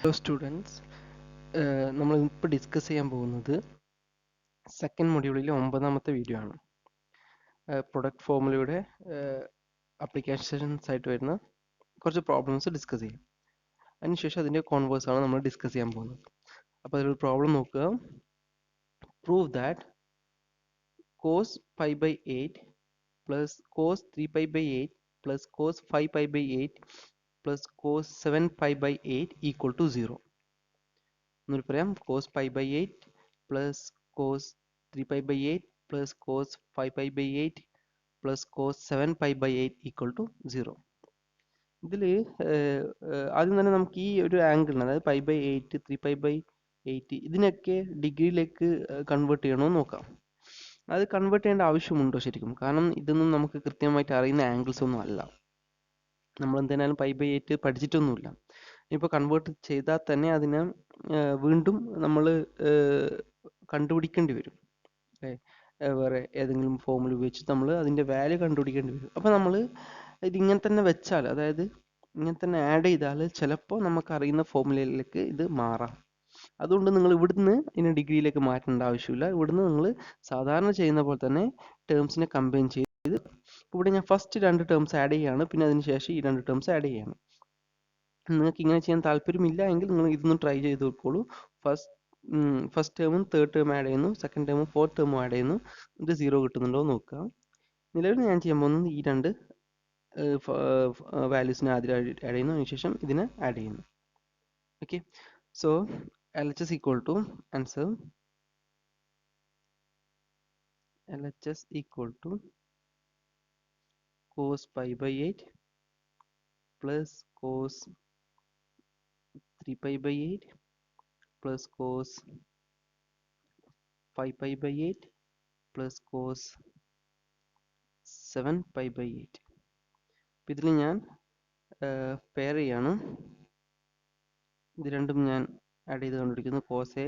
Hello students, നമ്മൾ ഇപ്പോൾ discuss ചെയ്യാൻ പോകുന്നത് സെക്കൻഡ് മൊഡ്യൂളിലെ 9ാമത്തെ വീഡിയോ ആണ്. പ്രൊഡക്റ്റ് ഫോർമുലയുടെ അപ്ലിക്കേഷൻസ് ആയിട്ട് വരുന്ന കുറച്ച് പ്രോബ്ലംസ് ഡിസ്കസ് ചെയ്യും. അതിനുശേഷം അതിൻ്റെ കോൺവേഴ്സ് ആണ് നമ്മൾ ഡിസ്കസ് ചെയ്യാൻ പോകുന്നത്. അപ്പോൾ അതിലൊരു പ്രോബ്ലം നോക്കുക. Prove that cos pi by 8 plus cos 3 pi by 8 plus cos 5 pi by 8 plus cos 7 pi by 8 equal to 0. എന്നൊരു പറയാം, cos pi by 8 plus cos 3 pi by 8 plus cos 5 pi by 8 plus cos 7 pi by 8 equal to 0. ഇതിൽ ആദ്യം തന്നെ നമുക്ക് ഈ ഒരു ആംഗിളിന്, അതായത് pi by 8, 3 pi by 8, ഇതിനൊക്കെ ഡിഗ്രിയിലേക്ക് കൺവേർട്ട് ചെയ്യണമെന്ന് നോക്കാം. അത് കൺവേർട്ട് ചെയ്യേണ്ട ആവശ്യമുണ്ടോ ശരിക്കും? കാരണം ഇതൊന്നും നമുക്ക് കൃത്യമായിട്ട് അറിയുന്ന ആംഗിൾസ് ഒന്നും അല്ല. നമ്മൾ എന്തായാലും പൈ ബൈ 8 പഠിച്ചിട്ടൊന്നുമില്ല. ഇപ്പോൾ കൺവേർട്ട് ചെയ്താൽ തന്നെ അതിനെ വീണ്ടും നമ്മൾ കണ്ടുപിടിക്കേണ്ടി വരും. വേറെ ഏതെങ്കിലും ഫോമുല ഉപയോഗിച്ച് നമ്മൾ അതിൻ്റെ വാല്യൂ കണ്ടുപിടിക്കേണ്ടി വരും. അപ്പോൾ നമ്മൾ ഇതിങ്ങനെ തന്നെ വെച്ചാൽ, അതായത് ഇങ്ങനെ തന്നെ ആഡ് ചെയ്താൽ ചിലപ്പോൾ നമുക്കറിയുന്ന ഫോമുലയിലേക്ക് ഇത് മാറാം. അതുകൊണ്ട് നിങ്ങൾ ഇവിടുന്ന് ഇതിനെ ഡിഗ്രിയിലേക്ക് മാറ്റേണ്ട ആവശ്യമില്ല. ഇവിടുന്ന് നിങ്ങൾ സാധാരണ ചെയ്യുന്ന പോലെ തന്നെ ടേംസിനെ കമ്പൈൻ ചെയ്ത്, ഇവിടെ ഞാൻ ഫസ്റ്റ് 2 ടേംസ് ആഡ് ചെയ്യുകയാണ്, പിന്നെ അതിന് ശേഷം ഈ 2 ടേംസ് ആഡ് ചെയ്യുകയാണ്. നിങ്ങൾക്ക് ഇങ്ങനെ ചെയ്യാൻ താല്പര്യമില്ല എങ്കിൽ നിങ്ങൾ ഇതൊന്നും ട്രൈ ചെയ്ത് നോക്കോളൂ. ഫസ്റ്റ് ടേമും തേർഡ് ടേം ആഡ് ചെയ്യുന്നു, സെക്കൻഡ് ടേമും ഫോർത്ത് ടേമും ആഡ് ചെയ്യുന്നു. ഇത് 0 കിട്ടുന്നുണ്ടോ എന്ന് നോക്കുക. നിലവിൽ ഞാൻ ചെയ്യാൻ പോകുന്നത് ഈ 2 വാല്യൂസിനെ ആദ്യം ആഡ് ചെയ്യുന്നു, അതിനുശേഷം ഇതിനെ ആഡ് ചെയ്യുന്നു. Okay, so LHS equal to answer LHS equal to cos pi by 8 plus cos 3 pi by 8 plus cos 5 pi by 8 plus cos 7 pi by 8. അപ്പോൾ ഇതിൽ ഞാൻ പെയർ ചെയ്യാണ്. ഇത് രണ്ടും ഞാൻ ആഡ് ചെയ്ത് കണ്ടുപിടിക്കുന്നത് cos A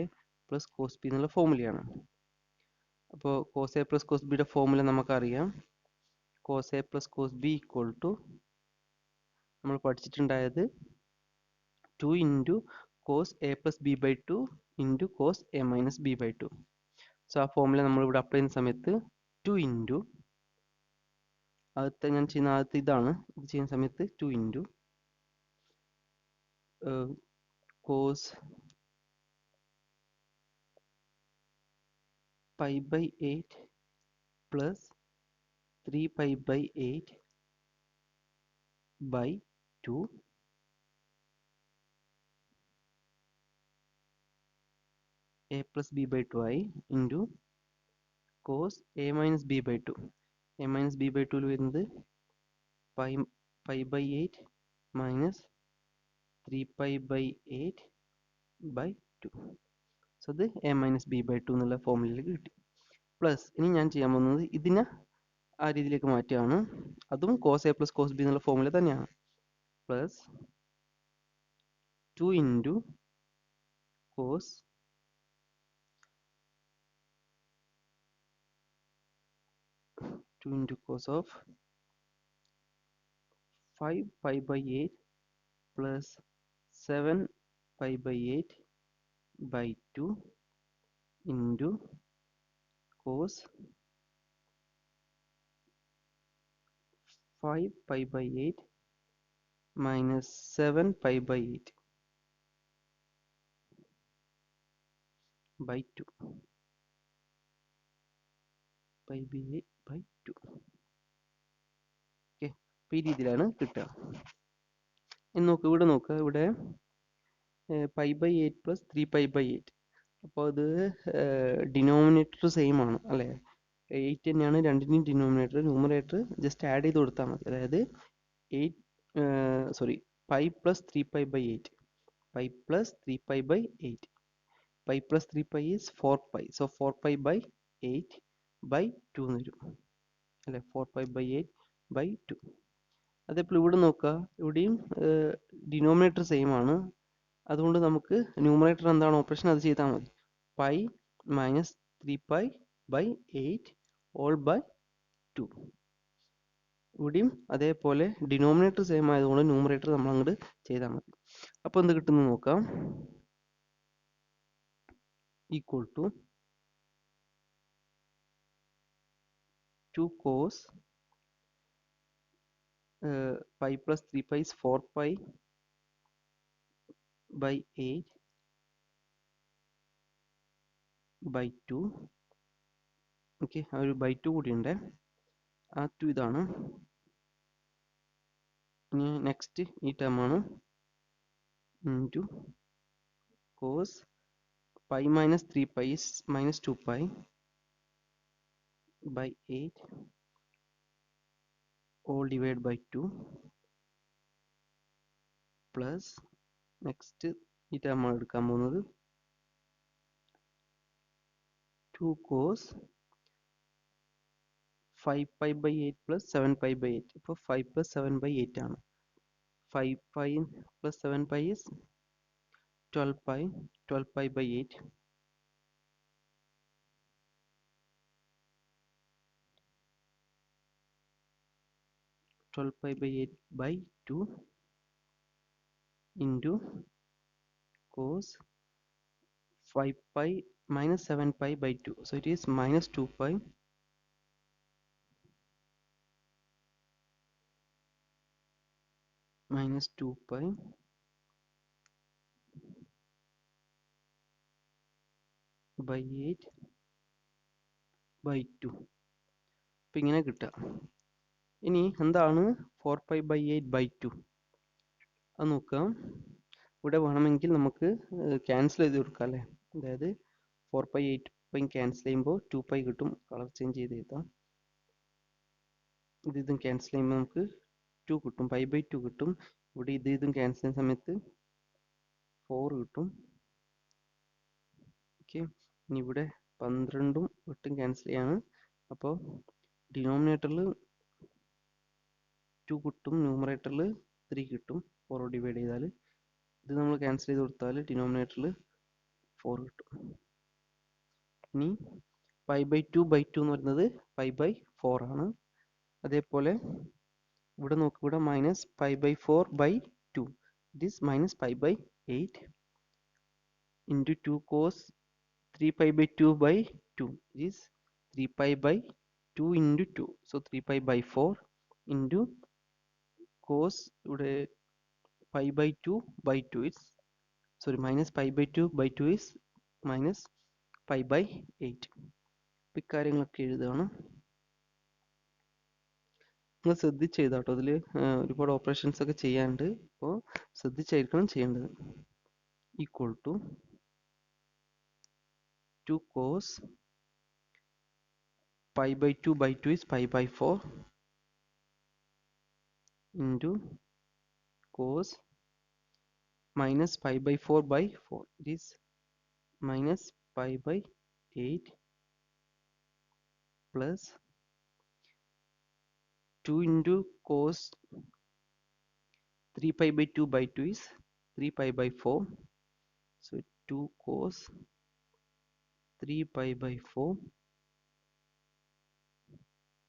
plus cos B എന്നുള്ള ഫോമുലയാണ്. അപ്പോൾ cos A plus cos Bയുടെ ഫോമുല നമുക്കറിയാം. cos A plus cos B equal to, നമ്മൾ പഠിച്ചിട്ടുണ്ടായത് 2 into cos A plus B by 2 into cos A minus B by 2. So ആ formula നമ്മളിവിടെ apply ചെയ്യുന്ന സമയത്ത് 2 into, ആദ്യത്തെ ഞാൻ ചെയ്യുന്ന ആദ്യത്തെ ഇതാണ്, ഇത് ചെയ്യുന്ന സമയത്ത് 2 into cos pi by 8 plus 3 pi by 8 by 2 A plus B by 2i into cos A minus B by 2. A minus B by 2 വരുന്നത് pi by 8 minus 3 pi by 8 by 2. So അത് A minus B by 2 എന്നുള്ള ഫോമുലയിലേക്ക് കിട്ടി. Plus ഇനി ഞാൻ ചെയ്യാൻ പോകുന്നത് ഇതിനെ ആ രീതിയിലേക്ക് മാറ്റുകയാണ്. അതും cos A plus cos B എന്നുള്ള ഫോമുല തന്നെയാണ്. Plus 2 into cos of 5 pi by 8 plus 7 pi by 8 by 2 into cos 5 pi by 8 minus 7 pi by 8 by 2 pi by 8 by 2. Okay, അപ്പോൾ ഈ രീതിയിലാണ് കിട്ടുക. ഇനി നോക്കുക, ഇവിടെ നോക്കുക, ഇവിടെ pi by 8 plus 3 pi by 8. അപ്പോൾ അത് ഡിനോമിനേറ്റർ സെയിം ആണ് അല്ലേ? 8 തന്നെയാണ് രണ്ടിൻ്റെയും ഡിനോമിനേറ്റർ. ന്യൂമറേറ്റർ ജസ്റ്റ് ആഡ് ചെയ്ത് കൊടുത്താൽ മതി. അതായത് 8 pi plus 3 pi by 8, pi plus 3 pi by 8. Pi plus 3 pi is 4 pi. So 4 pi by 8 by 2 എന്ന് വരും അല്ലേ? 4 പൈ ബൈ 8 ബൈ 2. അതേപോലെ ഇവിടെ നോക്കുക, ഇവിടെയും ഡിനോമിനേറ്റർ സെയിം ആണ്. അതുകൊണ്ട് നമുക്ക് ന്യൂമറേറ്റർ എന്താണ് ഓപ്പറേഷൻ, അത് ചെയ്താൽ മതി. Pi minus 3 pi by 8 all by 2. ഇവിടെയും അതേപോലെ ഡിനോമിനേറ്റർ സെയിം ആയതുകൊണ്ട് ന്യൂമറേറ്റർ നമ്മൾ അങ്ങോട്ട് ചെയ്താൽ മതി. അപ്പോൾ എന്ത് കിട്ടുന്നു നോക്കാം. Equal to 2 cos pi plus 3 pi is 4 pi by 8 by 2. Okay, ആ ഒരു ബൈ 2 കൂടി ഉണ്ട്. ആ 2 ഇതാണ്. ഇനി നെക്സ്റ്റ് ഈ ടേമാണ് into cos pi minus 3 pi is minus 2 pi by 8 all divided by 2 plus next ഈ ടേമാണ് എടുക്കാൻ പോകുന്നത് 2 cos 5 pi by 8 plus 7 pi by 8. ഇപ്പോൾ 5 plus 7 by 8 ആണ്. 5 pi plus 7 pi is 12 pi. 12 pi by 8. 12 pi by 8 by 2 into cos 5 pi minus 7 pi by 2. So it is minus 2 pi minus 2 pi by 8 by 2. അപ്പം ഇങ്ങനെ കിട്ടുക. ഇനി എന്താണ് 4 pi by 8 by 2? അത് നോക്കാം. ഇവിടെ വേണമെങ്കിൽ നമുക്ക് ക്യാൻസൽ ചെയ്ത് കൊടുക്കാം അല്ലേ. അതായത് 4 pi 8 pi ക്യാൻസൽ ചെയ്യുമ്പോൾ 2 pi കിട്ടും. കളർ ചേഞ്ച് ചെയ്ത് എഴുതാം. ഇതും ക്യാൻസൽ ചെയ്യുമ്പോൾ നമുക്ക് 2 കിട്ടും, pi by 2 കിട്ടും. ഇവിടെ ഇതും ക്യാൻസൽ ചെയ്യുന്ന സമയത്ത് 4 കിട്ടും. ഓക്കെ, ഇനി ഇവിടെ 12ഉം 8ഉം ക്യാൻസൽ ചെയ്യാണ്. അപ്പോൾ ഡിനോമിനേറ്ററിൽ 2 കിട്ടും, ന്യൂമറേറ്ററിൽ 3 കിട്ടും. 4 ഡിവൈഡ് ചെയ്താൽ ഇത് നമ്മൾ ക്യാൻസൽ ചെയ്ത് കൊടുത്താൽ ഡിനോമിനേറ്ററിൽ 4 കിട്ടും. ഇനി pi by 2 by 2 എന്ന് പറയുന്നത് pi by 4 ആണ്. അതേപോലെ ഇവിടെ നോക്ക്, ഇവിടെ minus pi by 4 by 2. It is minus pi by 8 into 2 cos 3 pi by 2 by 2. It is 3 pi by 2 into 2. So 3 pi by 4 into cos ഇവിടെ pi by 2 by 2 is sorry minus pi by 2 by 2 is minus pi by 8. ഇക്കാര്യങ്ങളൊക്കെ എഴുതുകയാണ്. നിങ്ങൾ ശ്രദ്ധിച്ച് എഴുതാട്ടോ. അതിൽ ഒരുപാട് operations ഒക്കെ ചെയ്യാനുണ്ട്. അപ്പോൾ ശ്രദ്ധിച്ചായിരിക്കണം ചെയ്യേണ്ടത്. Equal to 2 cos pi by 2 by 2 is pi by 4 into cos minus pi by 4 by 4. It is minus pi by 8 plus 2 into cos 3 pi by 2 by 2 is 3 pi by 4. So 2 cos 3 pi by 4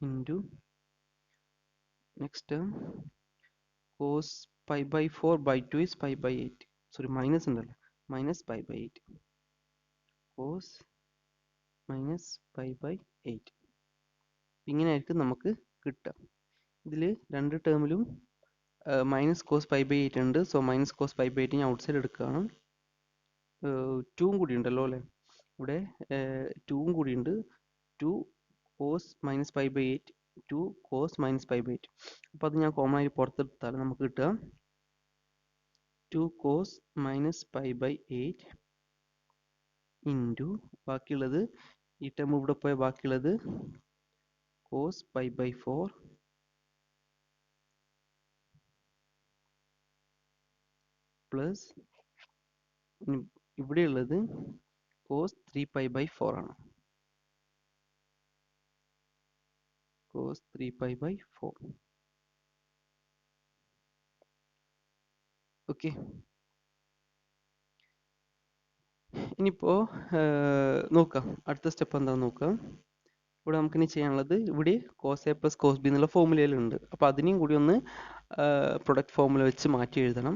into next term cos pi by 4 by 2 is pi by 8. Sorry, minus ഉണ്ടല്ലോ, minus pi by 8. cos minus pi by 8. ഇങ്ങനെ ആയിരിക്കും നമുക്ക് കിട്ടുക. ഇതിൽ രണ്ട് ടേമിലും minus cos pi by 8 ഉണ്ട്. So minus cos pi by 8 ഞാൻ ഔട്ട് സൈഡ് എടുക്കുകയാണ്. 2ഉം കൂടി ഉണ്ടല്ലോ അല്ലേ, ഇവിടെ 2ഉം കൂടി ഉണ്ട്. 2 cos minus pi by 8, 2 cos minus pi by 8. അപ്പോൾ അത് ഞാൻ കോമൺ ആയി പുറത്തെടുത്താൽ നമുക്ക് കിട്ടുക 2 cos minus pi by 8 into ബാക്കിയുള്ളത് ഈ ടേം ഇവിടെ പോയ ബാക്കിയുള്ളത് കോസ് പൈ ബൈ 4 പ്ലസ് ഇവിടെയുള്ളത് കോസ് 3 പൈ ബൈ 4 ആണ്. Cos 3 pi by 4. ഓക്കെ, ഇനിയിപ്പോൾ നോക്കാം അടുത്ത സ്റ്റെപ്പ് എന്താണെന്ന് നോക്കാം. ഇവിടെ നമുക്കിനി ചെയ്യാനുള്ളത് ഇവിടെ cos A plus cos B എന്നുള്ള ഫോർമുലയിലുണ്ട്. അപ്പോൾ അതിനെയും കൂടി ഒന്ന് പ്രൊഡക്റ്റ് ഫോർമുല വെച്ച് മാറ്റി എഴുതണം.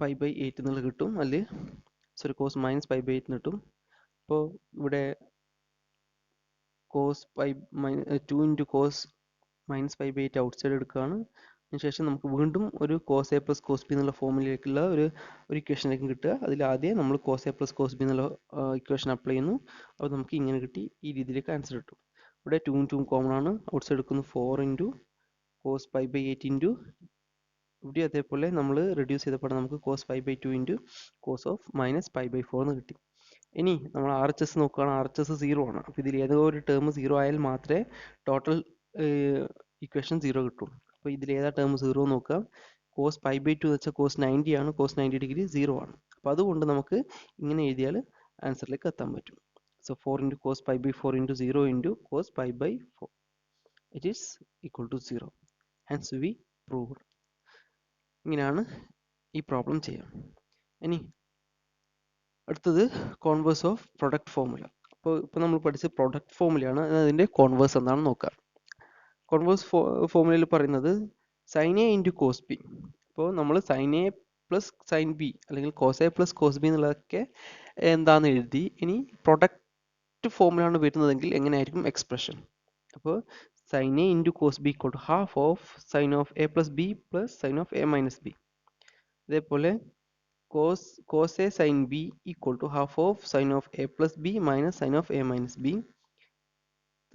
പൈ ബൈ 8 എന്നുള്ളത് കിട്ടും. അതിൽ sorry cos minus pi by 8 എന്ന് കിട്ടും. അപ്പോൾ ഇവിടെ cos pi 2 into cos minus pi by 8 outside എടുക്കുകയാണ്. അതിനുശേഷം നമുക്ക് വീണ്ടും ഒരു cos A plus cos B എന്നുള്ള ഫോമിലേക്കുള്ള ഒരു ഇക്വേഷനിലേക്ക് കിട്ടുക. അതിൽ ആദ്യം നമ്മൾ cos A plus cos B എന്നുള്ള ഇക്വേഷൻ അപ്ലൈ ചെയ്യുന്നു. അപ്പോൾ നമുക്ക് ഇങ്ങനെ കിട്ടി. ഈ രീതിയിലേക്ക് ആൻസർ കിട്ടും. ഇവിടെ 2 ഉം 2 കോമൺ ആണ്. ഔട്ട് സൈഡ് എടുക്കുന്നു 4 into cos pi by 8 into ഇവിടെ അതേപോലെ നമ്മൾ റെഡ്യൂസ് ചെയ്തപ്പോൾ നമുക്ക് cos pi by 2 into cos of minus pi by 4 എന്ന് കിട്ടി. ഇനി നമ്മൾ ആർ എച്ച് എസ് നോക്കുകയാണ്. ആർ എച്ച് എസ് 0 ആണ്. അപ്പോൾ ഇതിൽ ഏതോ ഒരു ടേം 0 ആയാൽ മാത്രമേ ടോട്ടൽ ഇക്വേഷൻ 0 കിട്ടുള്ളൂ. അപ്പോൾ ഇതിൽ ഏതാ ടേം 0 നോക്കുക. കോസ് പൈ ബൈ 2 എന്ന് വെച്ചാൽ കോസ് 90 ആണ്. കോസ് 90 ഡിഗ്രി 0 ആണ്. അപ്പോൾ അതുകൊണ്ട് നമുക്ക് ഇങ്ങനെ എഴുതിയാൽ ആൻസറിലേക്ക് എത്താൻ പറ്റും. So 4 into cos pi by 4 into 0 into cos pi by 4 it is equal to 0. Hence we proved. ഇങ്ങനെയാണ് ഈ പ്രോബ്ലം ചെയ്യാം. ഇനി അടുത്തത് കോൺവേഴ്സ് ഓഫ് പ്രൊഡക്റ്റ് ഫോർമുല. ഇപ്പോൾ നമ്മൾ പഠിച്ച പ്രൊഡക്റ്റ് ഫോർമുലയാണ്. അതിൻ്റെ കോൺവേഴ്സ് എന്താണെന്ന് നോക്കാം. കോൺവേഴ്സ് ഫോർമുലയിൽ പറയുന്നത് sine A into cos B. അപ്പോൾ നമ്മൾ sine A plus sine B അല്ലെങ്കിൽ cos A plus cos B എന്നുള്ളതൊക്കെ എന്താണെന്ന് എഴുതി. ഇനി പ്രൊഡക്റ്റ് ഫോർമുലയാണ് വരുന്നതെങ്കിൽ എങ്ങനെയായിരിക്കും എക്സ്പ്രഷൻ? അപ്പോൾ sine A into cos B equal to half of sine of A plus B plus sine of A minus B. അതേപോലെ cos a sin b equal to half of sin of a plus b minus sin of a minus b.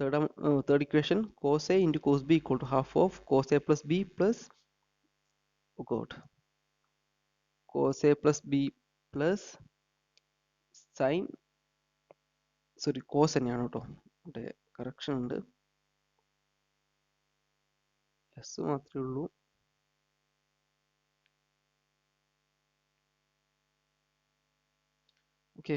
Third equation, cos a into cos b equal to half of cos a plus b plus cos a plus b plus sin cos തന്നെയാണ് കേട്ടോ. ഇവിടെ correction ഉണ്ട്. S മാത്രമേ ഉള്ളൂ. Okay,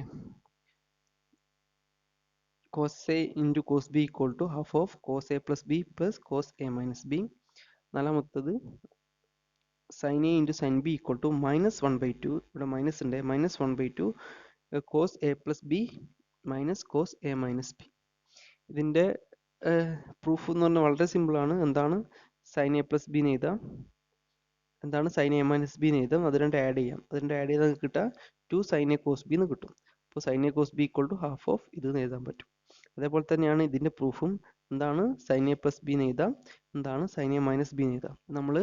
cos a into cos b equal to half of cos a plus b plus cos a minus b. നാലാമത്തത് sin a into sin b equal to minus 1 by 2. ഇവിടെ minus ഉണ്ട്. minus 1 by 2 cos a plus b minus cos a minus b. ഇതിൻ്റെ proof എന്ന് പറഞ്ഞാൽ വളരെ simple ആണ്. എന്താണ് sin a plus b എന്ന് എഴുതാം, എന്താണ് sin a minus b എന്ന് എഴുതാം. അത് രണ്ട് ആഡ് ചെയ്യാം. അത് രണ്ട് ആഡ് ചെയ്താൽ കിട്ടുക 2 sin a cos b എന്ന് കിട്ടും. അപ്പോൾ sin a cos b equal to half of ഇത് എഴുതാൻ പറ്റും. അതേപോലെ തന്നെയാണ് ഇതിൻ്റെ പ്രൂഫും. എന്താണ് sin a plus b എന്ന് എഴുതാം, എന്താണ് sin a minus b എന്ന് എഴുതാം. നമ്മൾ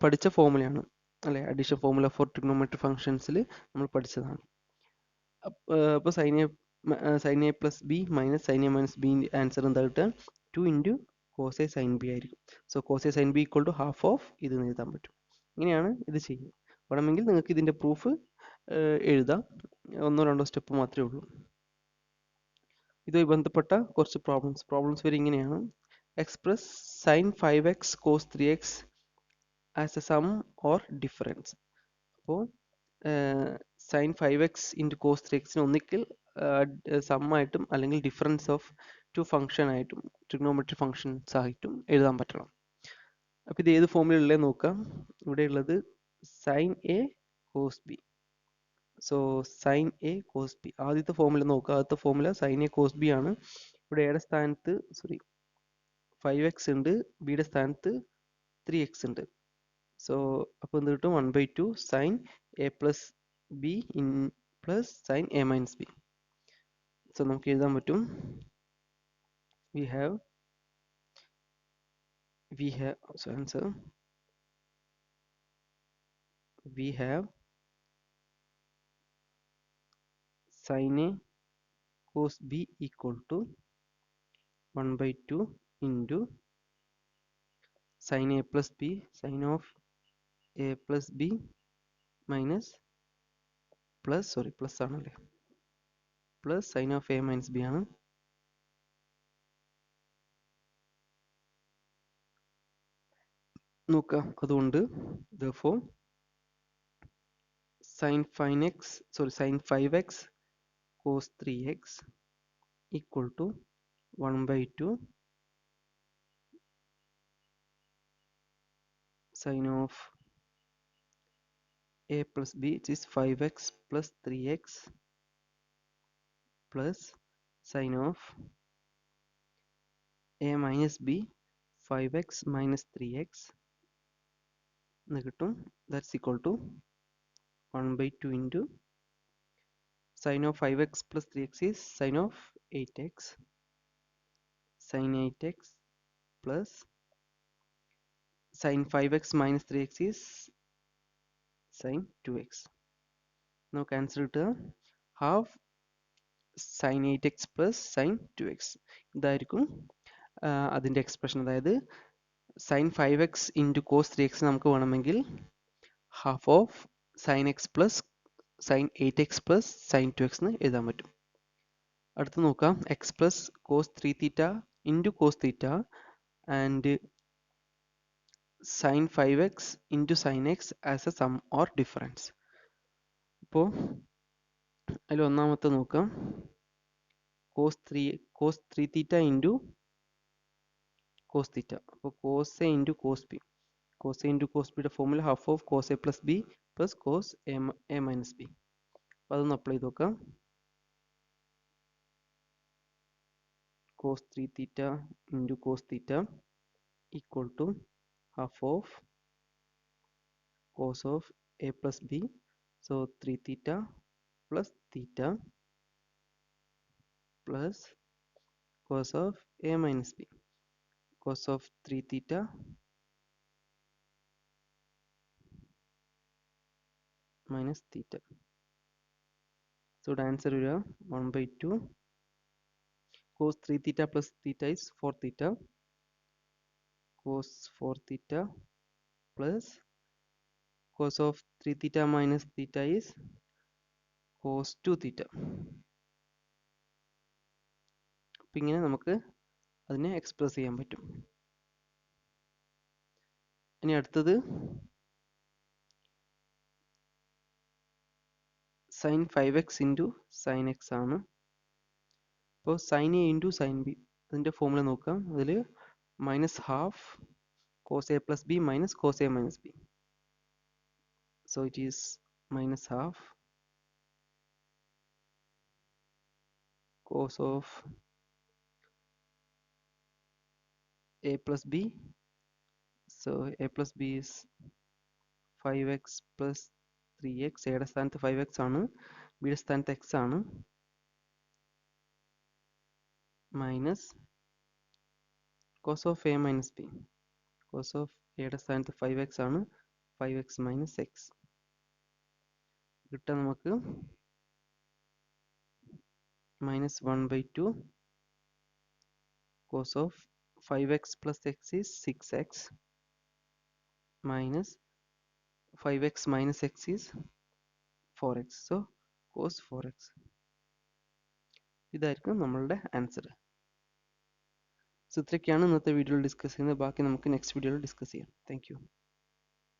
പഠിച്ച ഫോർമുലയാണ് അല്ലെ, അഡീഷൻ ഫോർമുല ഫോർ ട്രിഗ്നോമെട്രി ഫംഗ്ഷൻസിൽ നമ്മൾ പഠിച്ചതാണ്. അപ്പോൾ sin a plus b minus sin a minus b answer എന്താ കിട്ടുക? 2 into cos a sin b ആയിരിക്കും. So cos a sin b equal to half of ഇത് എഴുതാൻ പറ്റും. ഇങ്ങനെയാണ് ഇത് ചെയ്യുക. വേണമെങ്കിൽ നിങ്ങൾക്ക് ഇതിൻ്റെ പ്രൂഫ് എഴുതാം. ഒന്നോ രണ്ടോ സ്റ്റെപ്പ് മാത്രമേ ഉള്ളൂ. ഇതുമായി ബന്ധപ്പെട്ട കുറച്ച് പ്രോബ്ലംസ് വരെ ഇങ്ങനെയാണ്. Express sine 5x cos 3x as a sum or difference. അപ്പോൾ sine 5x into cos 3x ഒന്നിക്കൽ സമ്മായിട്ടും അല്ലെങ്കിൽ ഡിഫറൻസ് ഓഫ് ടു ഫംഗ്ഷൻ ആയിട്ടും ട്രിഗ്നോമെട്രി ഫംഗ്ഷൻസ് ആയിട്ടും എഴുതാൻ പറ്റണം. അപ്പോൾ ഇത് ഏത് ഫോമിലുള്ളത് നോക്കാം. ഇവിടെ ഉള്ളത് sine A cos B. So sine A cos B ആദ്യത്തെ ഫോമുല നോക്കുക. ആദ്യത്തെ formula sine A cos B ആണ്. ഇവിടെ എയുടെ സ്ഥാനത്ത് 5x ഉണ്ട്, ബിയുടെ സ്ഥാനത്ത് 3x ഉണ്ട്. സോ അപ്പോൾ എന്ത് കിട്ടും? 1/2 sine A plus B in plus sine A minus B. So നമുക്ക് എഴുതാൻ പറ്റും we have answer we have sin a cos b equal to 1/2 into sin a plus b sin of a plus b minus plus ആണല്ലേ, plus sin of a minus b ആണ്. നോക്കാം. അതുകൊണ്ട് therefore sin 5x cos 3x equal to 1/2 sin of a plus b, which is 5x plus 3x plus sin of a minus b 5x minus 3x എന്ന് കിട്ടും. That's equal to 1 by 2 into sine of 5x plus 3x is sine of 8x, sine 8x plus sine 5x minus 3x is sine 2x. Now cancel it. Half sine 8x plus sine 2x. ഇതായിരിക്കും അതിൻ്റെ expression. അതായത് sign 5x into cos 3x നമുക്ക് വേണമെങ്കിൽ half of sine x plus sine 8x plus sine 2x എന്ന് എഴുതാൻ പറ്റും. അടുത്ത് നോക്കാം, x plus cos 3 theta into cos theta and sine 5x into sine x as a sum or difference. അപ്പോൾ അതിൽ ഒന്നാമത്തെ നോക്കാം, cos 3 theta into cos theta. അപ്പോൾ cos A into cos B. Cos A into cos ബിയുടെ formula half of cos A plus B plus cos A minus B. അപ്പോൾ അതൊന്ന് apply ചെയ്ത് നോക്കാം. Cos 3 theta into cos theta equal to half of cos of A plus B. So 3 theta plus theta plus cos of a minus b, cos of 3 theta minus theta. So the answer is 1 by 2. Cos 3 theta plus theta is 4 theta. Cos 4 theta plus cos of 3 theta minus theta is cos 2 theta. അപ്പം ഇങ്ങനെ നമുക്ക് അതിനെ express ചെയ്യാൻ പറ്റും. ഇനി അടുത്തത് sign 5x into sine X ആണ്. അപ്പോൾ sine A into sine B അതിൻ്റെ ഫോമുല നോക്കാം. അതിൽ minus half cos A plus B minus cos A minus B. So it is minus half cos of a plus b. So a plus b is 5x plus 3x. എയുടെ സ്ഥാനത്ത് 5x ആണ്, ബിയുടെ സ്ഥാനത്ത് x ആണ്, minus cos of a minus b. cos of എയുടെ സ്ഥാനത്ത് 5x ആണ്, 5x minus x. കിട്ടാൻ നമുക്ക് minus 1 by 2 cos of 5x plus x is 6x minus 5x minus x is 4x. So cos 4x. ഇതായിരിക്കും നമ്മളുടെ answer. So ഇത്രയൊക്കെയാണ് ഇന്നത്തെ വീഡിയോയിൽ ഡിസ്കസ് ചെയ്യുന്നത്. ബാക്കി നമുക്ക് നെക്സ്റ്റ് വീഡിയോയിൽ ഡിസ്കസ് ചെയ്യാം. Thank you.